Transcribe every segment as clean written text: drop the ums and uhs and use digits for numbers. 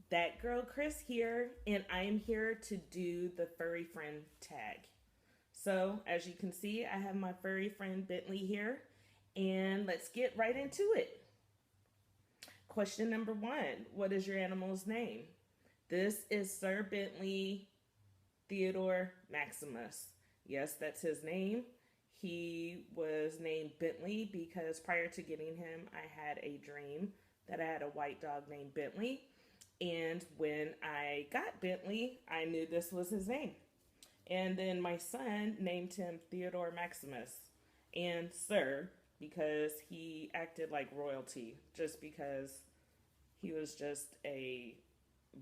That girl Chris here, and I am here to do the furry friend tag. So, as you can see, I have my furry friend Bentley here, and let's get right into it. Question number one: what is your animal's name? This is Sir Bentley Theodore Maximus. Yes, that's his name. He was named Bentley because prior to getting him, I had a dream that I had a white dog named Bentley. And when I got Bentley, I knew this was his name. And then my son named him Theodore Maximus and Sir because he acted like royalty, just because he was just a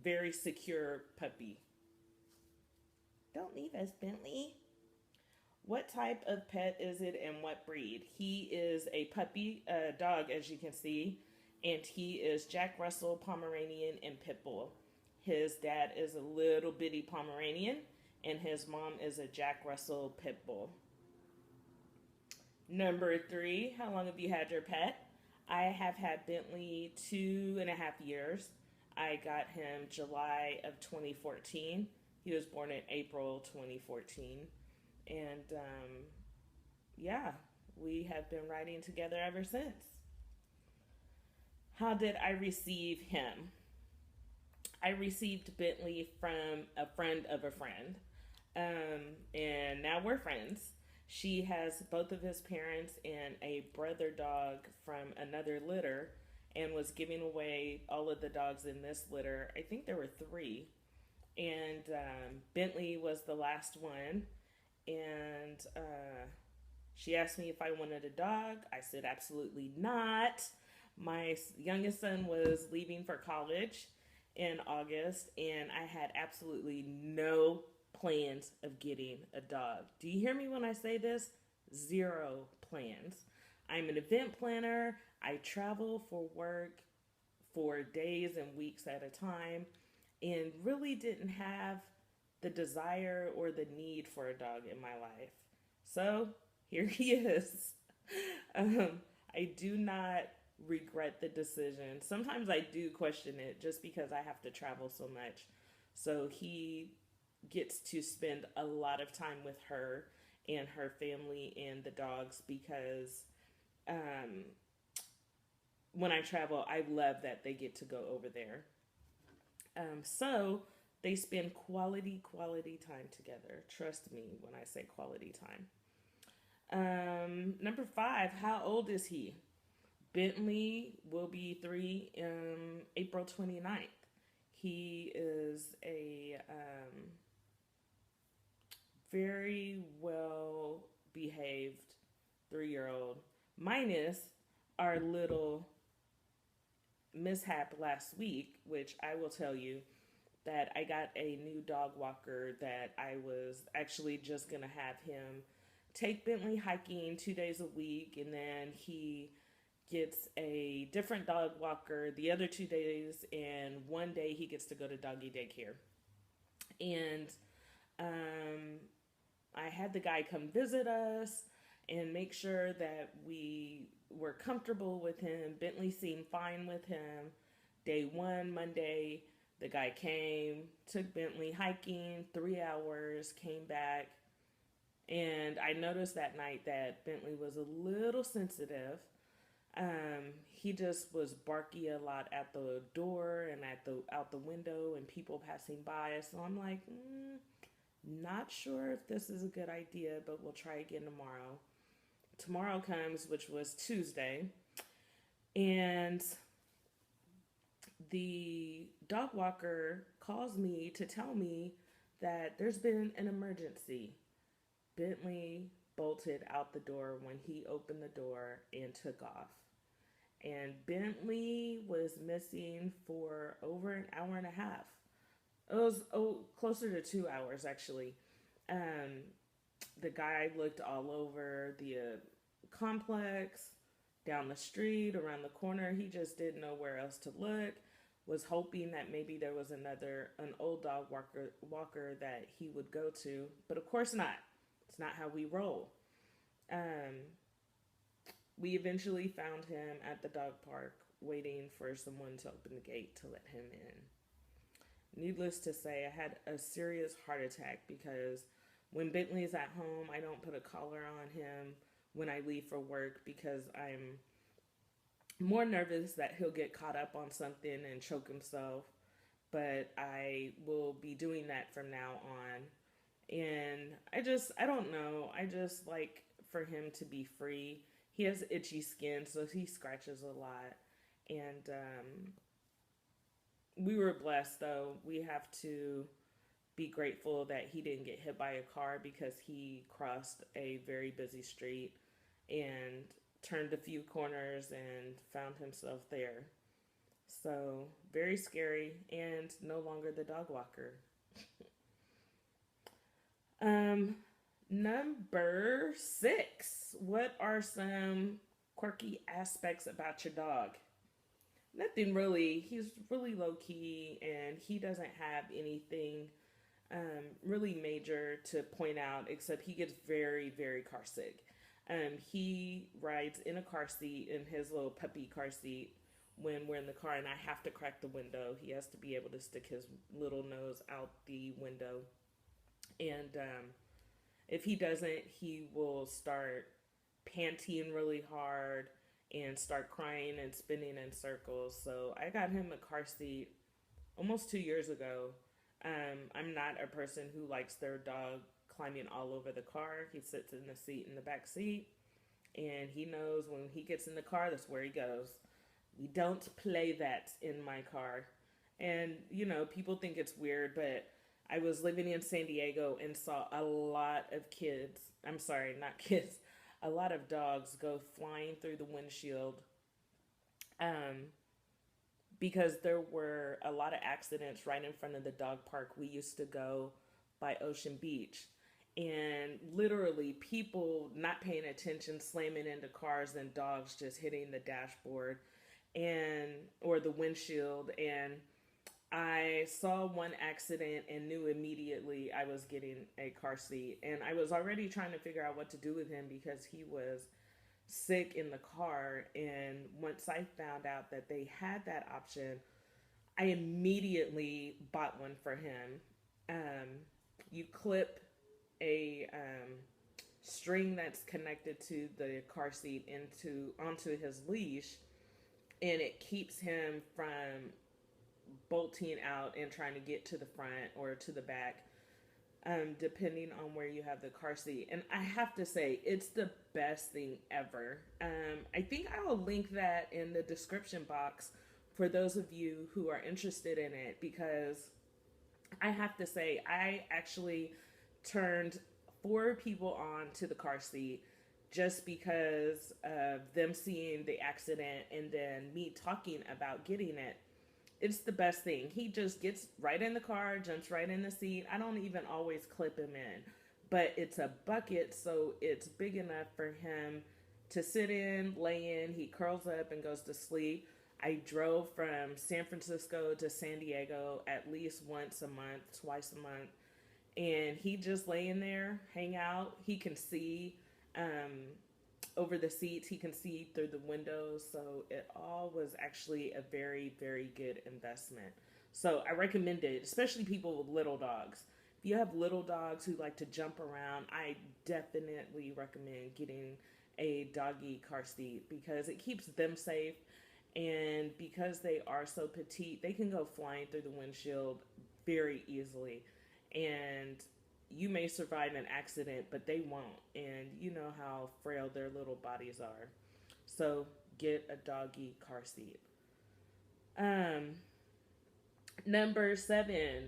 very secure puppy. Don't leave us, Bentley. What type of pet is it and what breed? He is a puppy, dog, as you can see, and he is Jack Russell Pomeranian and Pit Bull. His dad is a little bitty Pomeranian, and his mom is a Jack Russell Pit Bull. Number three, how long have you had your pet? I have had Bentley 2.5 years. I got him July of 2014. He was born in April 2014. And yeah, we have been riding together ever since. How did I receive him? I received Bentley from a friend of a friend. And now we're friends. She has both of his parents and a brother dog from another litter and was giving away all of the dogs in this litter. I think there were three. And Bentley was the last one. And she asked me if I wanted a dog. I said absolutely not. My youngest son was leaving for college in August, and I had absolutely no plans of getting a dog. Do you hear me when I say this? Zero plans. I'm an event planner. I travel for work for days and weeks at a time, and really didn't have the desire or the need for a dog in my life. So here he is. I do not regret the decision. Sometimes I do question it just because I have to travel so much. So he gets to spend a lot of time with her and her family and the dogs because um, when I travel, I love that they get to go over there. So they spend quality time together. Trust me when I say quality time. Number five, how old is he? Bentley will be 3 April 29th. He is a very well behaved 3-year old, minus our little mishap last week, which I will tell you that I got a new dog walker that I was actually just going to have him take Bentley hiking 2 days a week, and then he gets a different dog walker the other 2 days, and one day he gets to go to doggy daycare. And I had the guy come visit us and make sure that we were comfortable with him. Bentley seemed fine with him. Day one, Monday, the guy came, took Bentley hiking 3 hours, came back, and I noticed that night that Bentley was a little sensitive. He just was barky a lot at the door and at the out the window and people passing by. So I'm like, not sure if this is a good idea, but we'll try again tomorrow. Tomorrow comes, which was Tuesday, and the dog walker calls me to tell me that there's been an emergency. Bentley bolted out the door when he opened the door and took off. And Bentley was missing for over an hour and a half. It was closer to 2 hours actually. Um, the guy looked all over the complex, down the street, around the corner. He just didn't know where else to look. Was hoping that maybe there was an old dog walker that he would go to, but of course not. It's not how we roll. Um, we eventually found him at the dog park, waiting for someone to open the gate to let him in. needless to say, I had a serious heart attack because when Bentley's at home, I don't put a collar on him when I leave for work because I'm more nervous that he'll get caught up on something and choke himself. But I will be doing that from now on. And I don't know. I just like for him to be free. He has itchy skin, so he scratches a lot. And we were blessed, though. We have to be grateful that he didn't get hit by a car because he crossed a very busy street and turned a few corners and found himself there. So, very scary and no longer the dog walker. Um, Number 6. What are some quirky aspects about your dog? Nothing really. He's really low key and he doesn't have anything really major to point out, except he gets very, very car sick. He rides in a car seat, in his little puppy car seat, when we're in the car, and I have to crack the window. He has to be able to stick his little nose out the window. And if he doesn't, he will start panting really hard and start crying and spinning in circles. So I got him a car seat almost 2 years ago. I'm not a person who likes their dog climbing all over the car. He sits in the seat in the back seat, and he knows when he gets in the car, that's where he goes. We don't play that in my car. And, people think it's weird, but I was living in San Diego and saw a lot of kids, I'm sorry, not kids, a lot of dogs go flying through the windshield um, because there were a lot of accidents right in front of the dog park we used to go by Ocean Beach. And literally, people not paying attention, slamming into cars, and dogs just hitting the dashboard and or the windshield. And I saw one accident and knew immediately I was getting a car seat. And I was already trying to figure out what to do with him because he was sick in the car. And once I found out that they had that option, I immediately bought one for him. You clip a string that's connected to the car seat into onto his leash, and it keeps him from bolting out and trying to get to the front or to the back, depending on where you have the car seat. And I have to say, it's the best thing ever. I think I will link that in the description box for those of you who are interested in it, because I have to say, I actually turned 4 people on to the car seat just because of them seeing the accident and then me talking about getting it. It's the best thing. He just gets right in the car, jumps right in the seat. I don't even always clip him in, but it's a bucket, so it's big enough for him to sit in, lay in. He curls up and goes to sleep. I drove from San Francisco to San Diego at least once a month, twice a month, and he just lay in there, hang out. He can see over the seats. He can see through the windows. So it all was actually a very, very good investment. So I recommend it, especially people with little dogs. If you have little dogs who like to jump around, I definitely recommend getting a doggy car seat because it keeps them safe. And because they are so petite, they can go flying through the windshield very easily. And you may survive an accident, but they won't. And you know how frail their little bodies are. So get a doggy car seat. Number 7.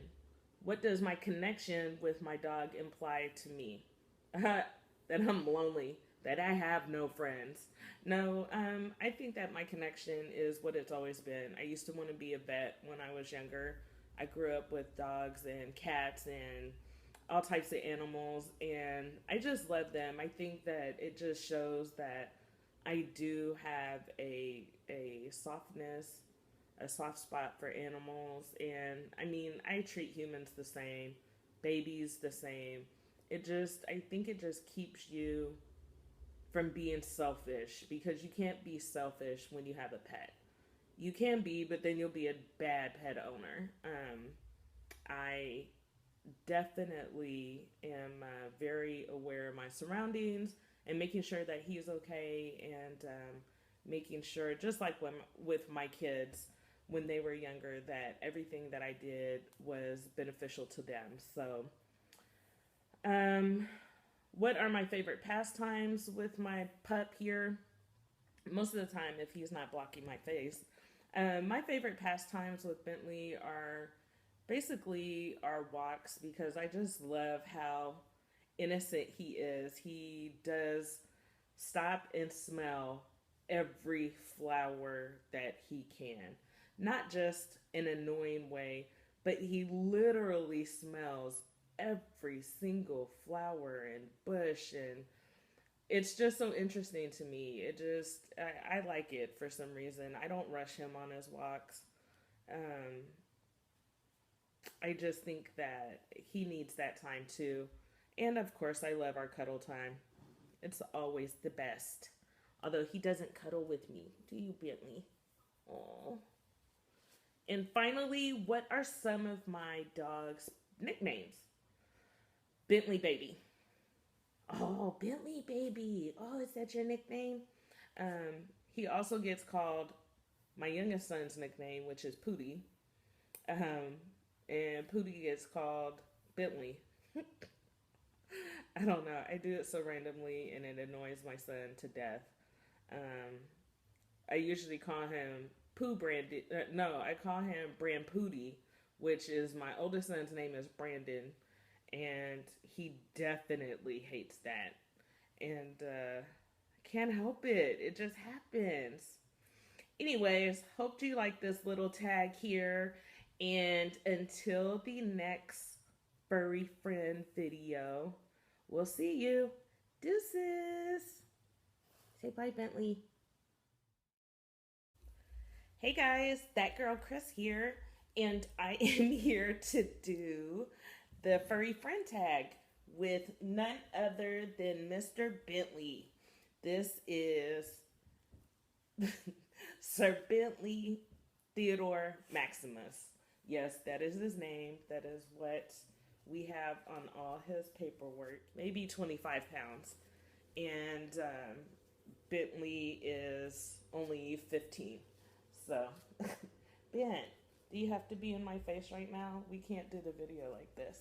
What does my connection with my dog imply to me? That I'm lonely, that I have no friends. No, I think that my connection is what it's always been. I used to want to be a vet when I was younger. I grew up with dogs and cats and all types of animals, and I just love them. I think that it just shows that I do have a softness, a soft spot for animals. And I mean, I treat humans the same, babies the same. I think it just keeps you from being selfish, because you can't be selfish when you have a pet. You can be, but then you'll be a bad pet owner. I definitely am very aware of my surroundings and making sure that he's okay, and making sure, just like when, with my kids when they were younger, that everything that I did was beneficial to them. So, um, what are my favorite pastimes with my pup here? Most of the time, if he's not blocking my face, my favorite pastimes with Bentley are basically our walks, because I just love how innocent he is. He does stop and smell every flower that he can. Not just in an annoying way, but he literally smells every single flower and bush, and it's just so interesting to me. I like it for some reason. I don't rush him on his walks. Um, I just think that he needs that time too. And of course, I love our cuddle time. It's always the best. Although he doesn't cuddle with me. Do you, Bentley? Oh. And finally, what are some of my dog's nicknames? Bentley Baby. Oh, Bentley Baby. Oh, is that your nickname? He also gets called my youngest son's nickname, which is Pootie. Um, and Pootie gets called Bentley. I don't know. I do it so randomly, and it annoys my son to death. Um, I usually call him Pooh Brandon. No, I call him Brand Pootie, which is my oldest son's name is Brandon, and he definitely hates that. And can't help it. It just happens. Anyways, hope you like this little tag here. And until the next furry friend video, we'll see you. Deuces. Say bye, Bentley. Hey guys, ThatgurlChrys here, and I am here to do the furry friend tag with none other than Mr. Bentley. This is Sir Bentley Theodore Maximus. Yes, that is his name. That is what we have on all his paperwork. Maybe 25 pounds. And Bentley is only 15. So, Ben, do you have to be in my face right now? We can't do the video like this.